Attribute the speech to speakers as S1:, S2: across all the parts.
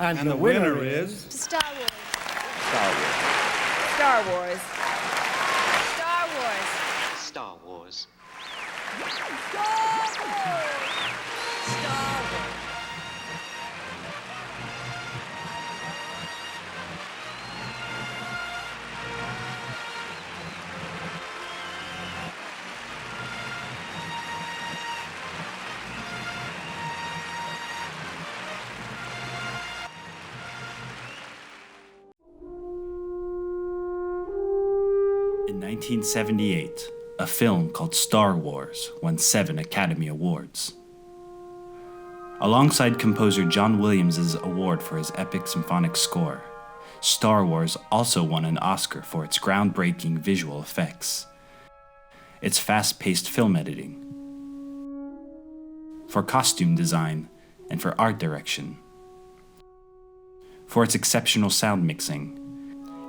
S1: And the winner is...
S2: Star Wars.
S3: Star Wars.
S2: Star Wars. Star Wars.
S4: Star Wars.
S2: Star Wars.
S5: 1978, a film called Star Wars won 7 Academy Awards. Alongside composer John Williams' award for his epic symphonic score, Star Wars also won an Oscar for its groundbreaking visual effects, its fast-paced film editing, for costume design, and for art direction, for its exceptional sound mixing,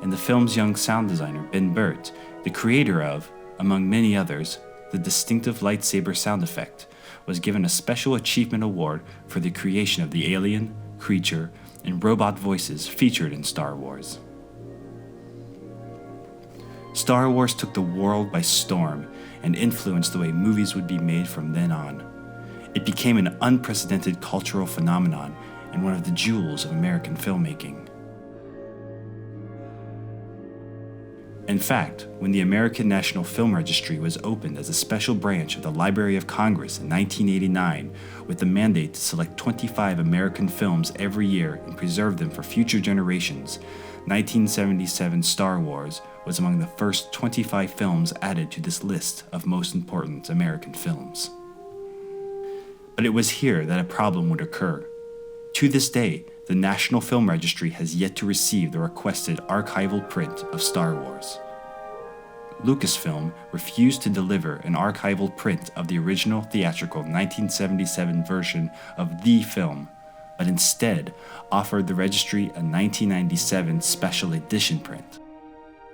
S5: and the film's young sound designer Ben Burtt, the creator of, among many others, the distinctive lightsaber sound effect, was given a Special Achievement Award for the creation of the alien, creature, and robot voices featured in Star Wars. Star Wars took the world by storm and influenced the way movies would be made from then on. It became an unprecedented cultural phenomenon and one of the jewels of American filmmaking. In fact, when the American National Film Registry was opened as a special branch of the Library of Congress in 1989, with the mandate to select 25 American films every year and preserve them for future generations, 1977 Star Wars was among the first 25 films added to this list of most important American films. But it was here that a problem would occur. To this day, the National Film Registry has yet to receive the requested archival print of Star Wars. Lucasfilm refused to deliver an archival print of the original theatrical 1977 version of the film, but instead offered the registry a 1997 special edition print.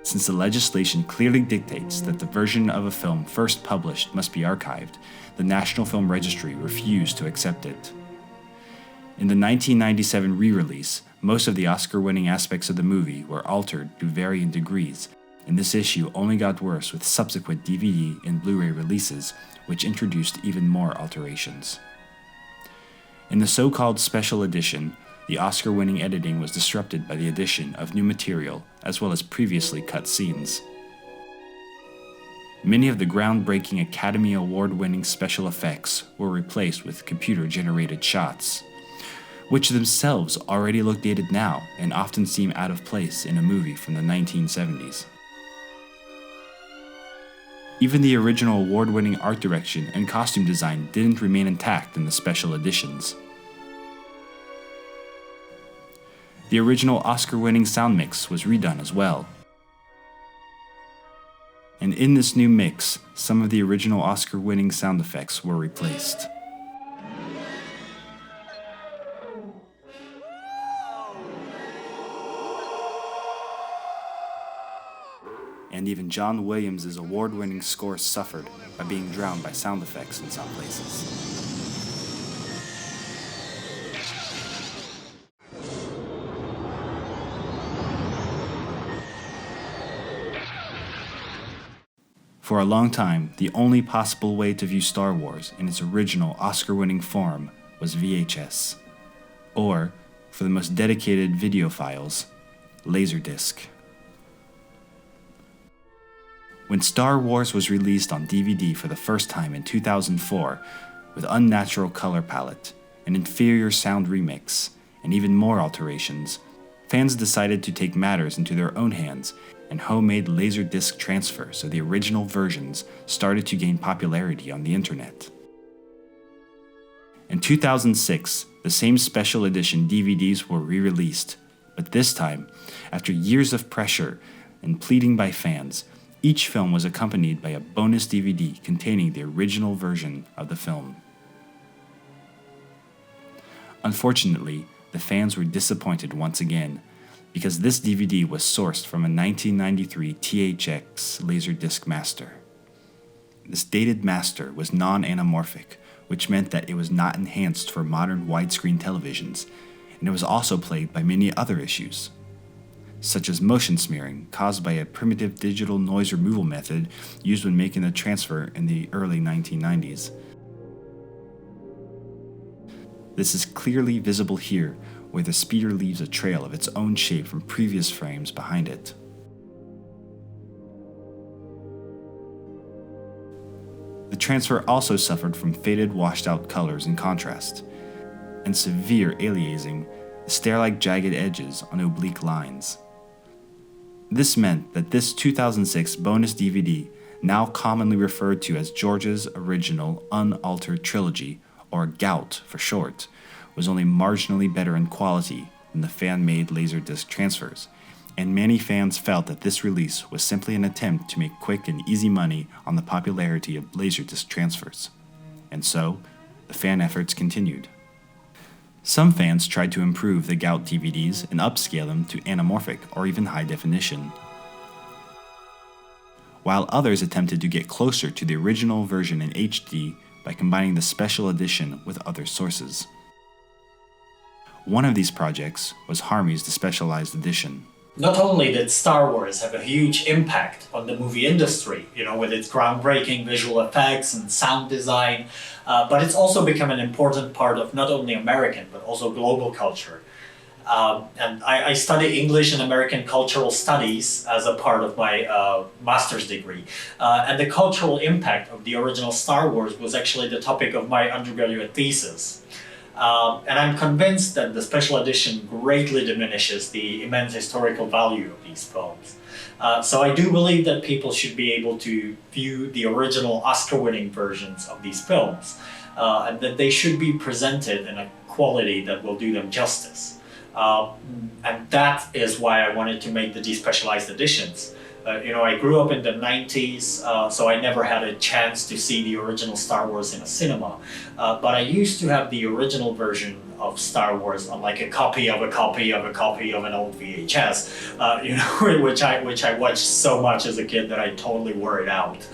S5: Since the legislation clearly dictates that the version of a film first published must be archived, the National Film Registry refused to accept it. In the 1997 re-release, most of the Oscar-winning aspects of the movie were altered to varying degrees, and this issue only got worse with subsequent DVD and Blu-ray releases, which introduced even more alterations. In the so-called special edition, the Oscar-winning editing was disrupted by the addition of new material as well as previously cut scenes. Many of the groundbreaking Academy Award-winning special effects were replaced with computer-generated shots, which themselves already look dated now and often seem out of place in a movie from the 1970s. Even the original award-winning art direction and costume design didn't remain intact in the special editions. The original Oscar-winning sound mix was redone as well. And in this new mix, some of the original Oscar-winning sound effects were replaced. And even John Williams' award-winning score suffered by being drowned by sound effects in some places. For a long time, the only possible way to view Star Wars in its original Oscar-winning form was VHS, or, for the most dedicated videophiles, Laserdisc. When Star Wars was released on DVD for the first time in 2004, with unnatural color palette, an inferior sound remix, and even more alterations, fans decided to take matters into their own hands, and homemade Laserdisc transfers of the original versions started to gain popularity on the internet. In 2006, the same special edition DVDs were re-released, but this time, after years of pressure and pleading by fans, each film was accompanied by a bonus DVD containing the original version of the film. Unfortunately, the fans were disappointed once again, because this DVD was sourced from a 1993 THX Laserdisc master. This dated master was non-anamorphic, which meant that it was not enhanced for modern widescreen televisions, and it was also plagued by many other issues, such as motion smearing caused by a primitive digital noise removal method used when making the transfer in the early 1990s. This is clearly visible here, where the speeder leaves a trail of its own shape from previous frames behind it. The transfer also suffered from faded, washed-out colors and contrast, and severe aliasing, stair-like jagged edges on oblique lines. This meant that this 2006 bonus DVD, now commonly referred to as George's original unaltered trilogy, or GOUT for short, was only marginally better in quality than the fan-made Laserdisc transfers, and many fans felt that this release was simply an attempt to make quick and easy money on the popularity of Laserdisc transfers. And so, the fan efforts continued. Some fans tried to improve the GOUT DVDs and upscale them to anamorphic or even high definition, while others attempted to get closer to the original version in HD by combining the special edition with other sources. One of these projects was Harmy's Despecialized edition.
S1: Not only did Star Wars have a huge impact on the movie industry, with its groundbreaking visual effects and sound design, but it's also become an important part of not only American, but also global culture. And I study English and American cultural studies as a part of my master's degree. And the cultural impact of the original Star Wars was actually the topic of my undergraduate thesis. And I'm convinced that the special edition greatly diminishes the immense historical value of these films. So I do believe that people should be able to view the original Oscar-winning versions of these films, and that they should be presented in a quality that will do them justice. And that is why I wanted to make the Despecialized editions. I grew up in the 90s, so I never had a chance to see the original Star Wars in a cinema. But I used to have the original version of Star Wars on like a copy of a copy of a copy of an old VHS, which I watched so much as a kid that I totally wore it out.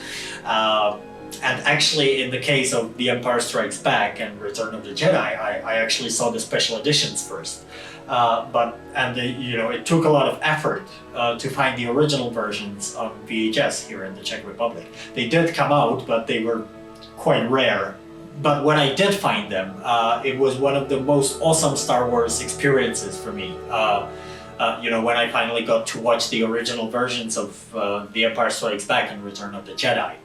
S1: And actually, in the case of The Empire Strikes Back and Return of the Jedi, I actually saw the special editions first. It took a lot of effort to find the original versions on VHS here in the Czech Republic. They did come out, but they were quite rare. But when I did find them, it was one of the most awesome Star Wars experiences for me. When I finally got to watch the original versions of The Empire Strikes Back and Return of the Jedi.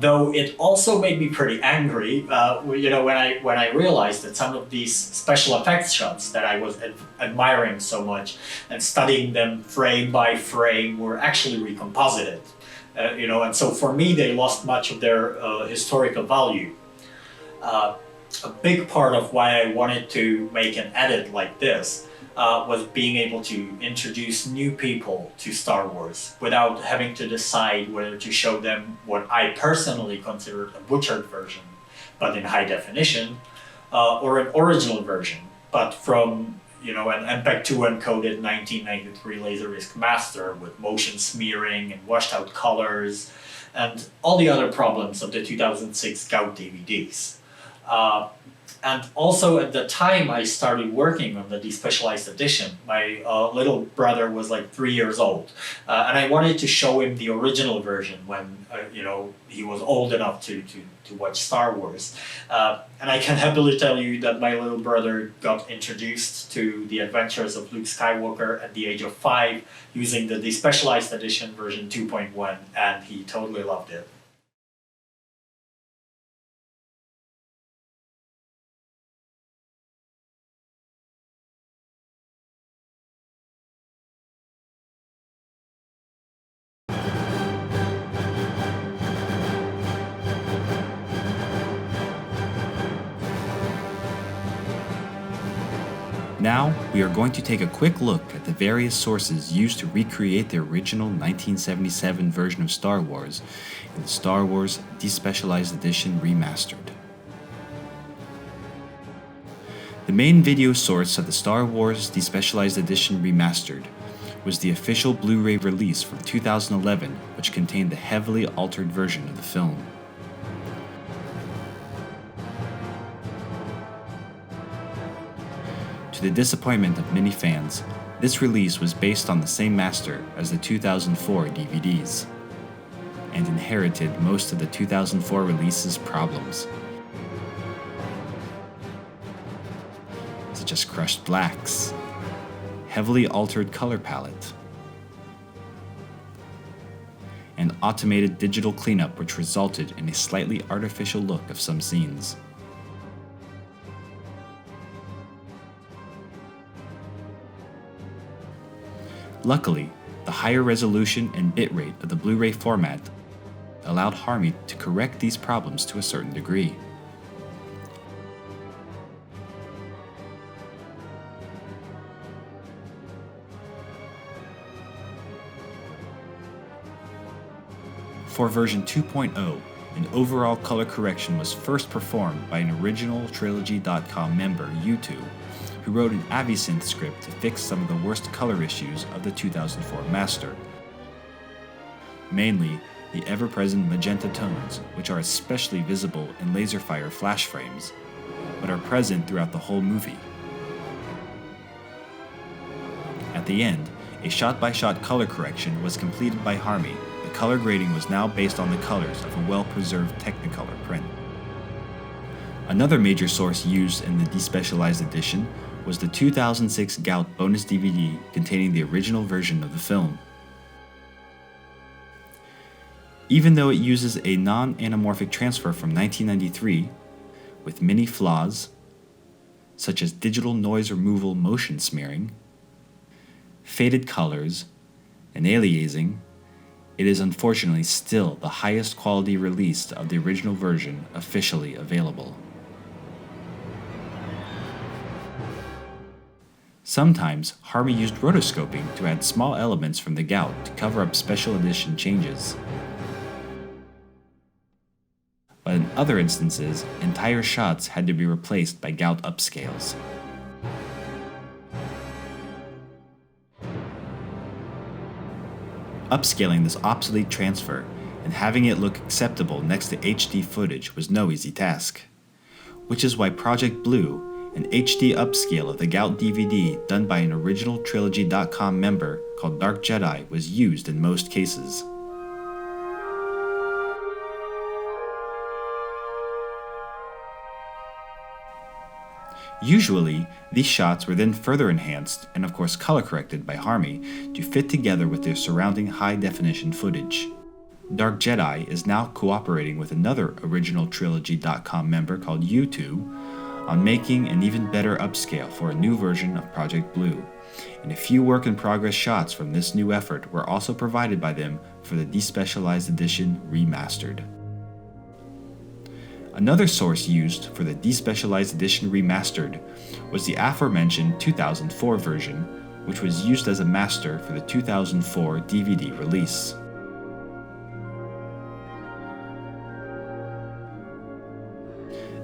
S1: Though it also made me pretty angry, when I realized that some of these special effects shots that I was admiring so much and studying them frame by frame were actually recomposited. And so for me, they lost much of their historical value. A big part of why I wanted to make an edit like this was being able to introduce new people to Star Wars without having to decide whether to show them what I personally considered a butchered version, but in high definition, or an original version, but from an MPEG-2 encoded 1993 Laserdisc master with motion smearing and washed out colors and all the other problems of the 2006 GOUT DVDs. And also at the time I started working on the Despecialized edition, my little brother was like 3 years old. And I wanted to show him the original version when, he was old enough to watch Star Wars. And I can happily tell you that my little brother got introduced to the adventures of Luke Skywalker at the age of 5 using the Despecialized edition version 2.1, and he totally loved it.
S5: Now, we are going to take a quick look at the various sources used to recreate the original 1977 version of Star Wars in the Star Wars Despecialized Edition Remastered. The main video source of the Star Wars Despecialized Edition Remastered was the official Blu-ray release from 2011, which contained the heavily altered version of the film. To To the disappointment of many fans, this release was based on the same master as the 2004 DVDs, and inherited most of the 2004 release's problems, such as crushed blacks, heavily altered color palette, and automated digital cleanup, which resulted in a slightly artificial look of some scenes. Luckily, the higher resolution and bitrate of the Blu-ray format allowed Harmy to correct these problems to a certain degree. For version 2.0, an overall color correction was first performed by an original Trilogy.com member, U2, who wrote an Avisynth script to fix some of the worst color issues of the 2004 master. Mainly, the ever-present magenta tones, which are especially visible in laserfire flash frames, but are present throughout the whole movie. At the end, a shot-by-shot color correction was completed by Harmy. The color grading was now based on the colors of a well-preserved Technicolor print. Another major source used in the Despecialized edition was the 2006 Gout bonus DVD containing the original version of the film. Even though it uses a non-anamorphic transfer from 1993, with many flaws, such as digital noise removal motion smearing, faded colors, and aliasing, it is unfortunately still the highest quality release of the original version officially available. Sometimes, Harmy used rotoscoping to add small elements from the Gout to cover up special edition changes. But in other instances, entire shots had to be replaced by Gout upscales. Upscaling this obsolete transfer and having it look acceptable next to HD footage was no easy task, which is why Project Blue, an HD upscale of the Gout DVD done by an original Trilogy.com member called Dark Jedi, was used in most cases. Usually, these shots were then further enhanced and of course color corrected by Harmy to fit together with their surrounding high-definition footage. Dark Jedi is now cooperating with another original Trilogy.com member called U2 on making an even better upscale for a new version of Project Blue, and a few work-in-progress shots from this new effort were also provided by them for the Despecialized edition Remastered. Another source used for the Despecialized edition Remastered was the aforementioned 2004 version, which was used as a master for the 2004 DVD release.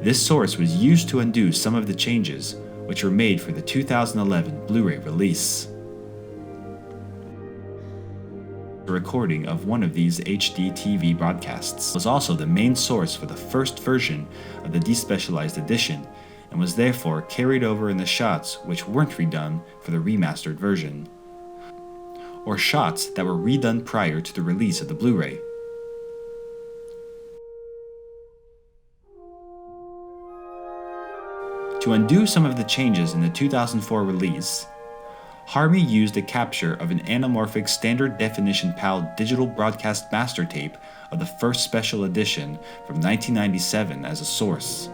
S5: This source was used to undo some of the changes which were made for the 2011 Blu-ray release. A recording of one of these HD TV broadcasts was also the main source for the first version of the Despecialized edition, and was therefore carried over in the shots which weren't redone for the remastered version, or shots that were redone prior to the release of the Blu-ray. To undo some of the changes in the 2004 release, Harmy used a capture of an anamorphic standard definition PAL digital broadcast master tape of the first special edition from 1997 as a source.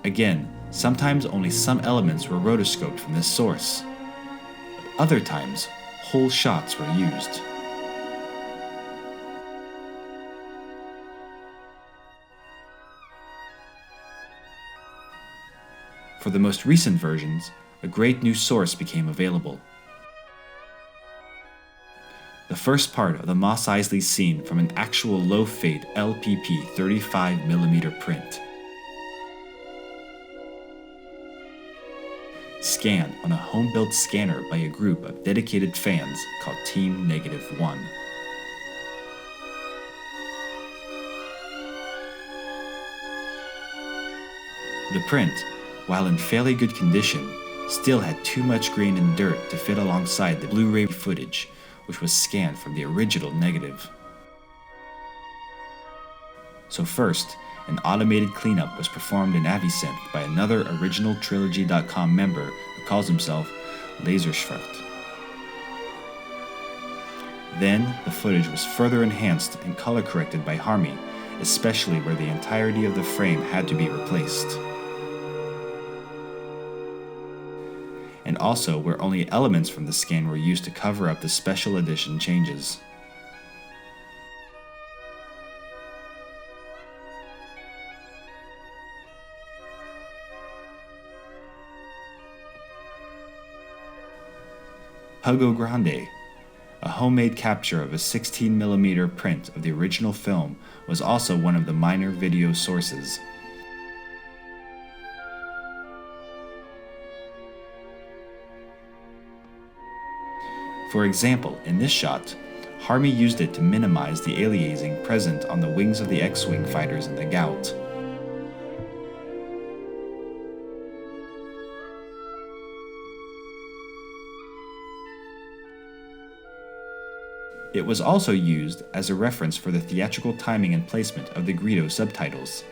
S5: Again, sometimes only some elements were rotoscoped from this source, but other times whole shots were used. For the most recent versions, a great new source became available. The first part of the Mos Eisley scene from an actual low-fade LPP 35mm print. Scanned on a home-built scanner by a group of dedicated fans called Team -1. The print, while in fairly good condition, still had too much grain and dirt to fit alongside the Blu-ray footage, which was scanned from the original negative. So first, an automated cleanup was performed in Avisynth by another original Trilogy.com member who calls himself Laserschrift. Then, the footage was further enhanced and color corrected by Harmy, especially where the entirety of the frame had to be replaced. And also where only elements from the scan were used to cover up the special edition changes. Hugo Grande, a homemade capture of a 16mm print of the original film, was also one of the minor video sources. For example, in this shot, Harmy used it to minimize the aliasing present on the wings of the X-Wing fighters in the Gout. It was also used as a reference for the theatrical timing and placement of the Greedo subtitles.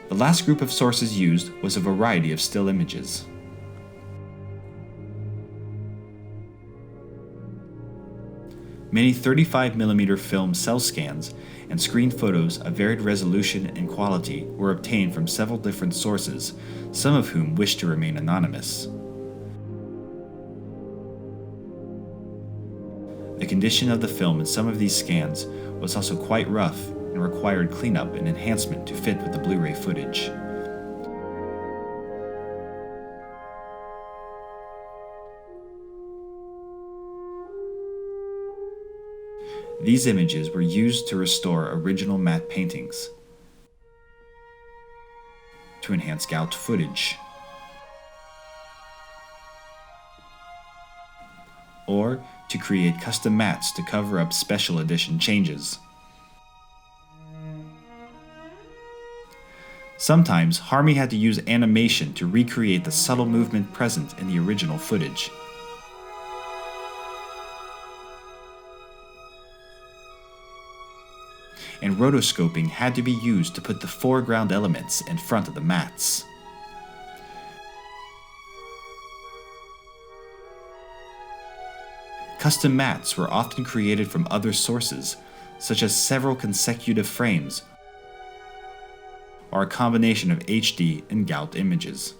S5: The last group of sources used was a variety of still images. Many 35mm film cell scans and screen photos of varied resolution and quality were obtained from several different sources, some of whom wished to remain anonymous. The condition of the film in some of these scans was also quite rough and required cleanup and enhancement to fit with the Blu-ray footage. These images were used to restore original matte paintings, to enhance Gout footage, or to create custom mats to cover up special edition changes. Sometimes, Harmy had to use animation to recreate the subtle movement present in the original footage. And rotoscoping had to be used to put the foreground elements in front of the mats. Custom mats were often created from other sources, such as several consecutive frames, or a combination of HD and Gout images.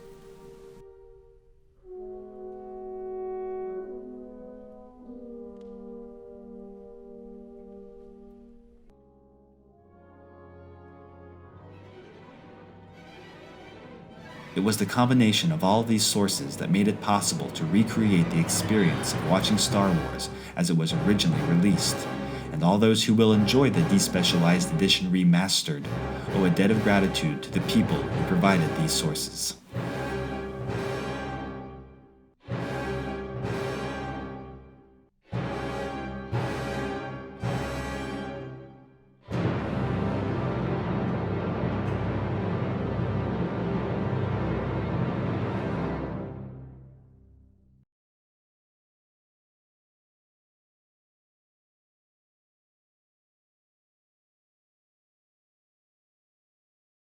S5: It was the combination of all these sources that made it possible to recreate the experience of watching Star Wars as it was originally released, and all those who will enjoy the Despecialized edition remastered owe a debt of gratitude to the people who provided these sources.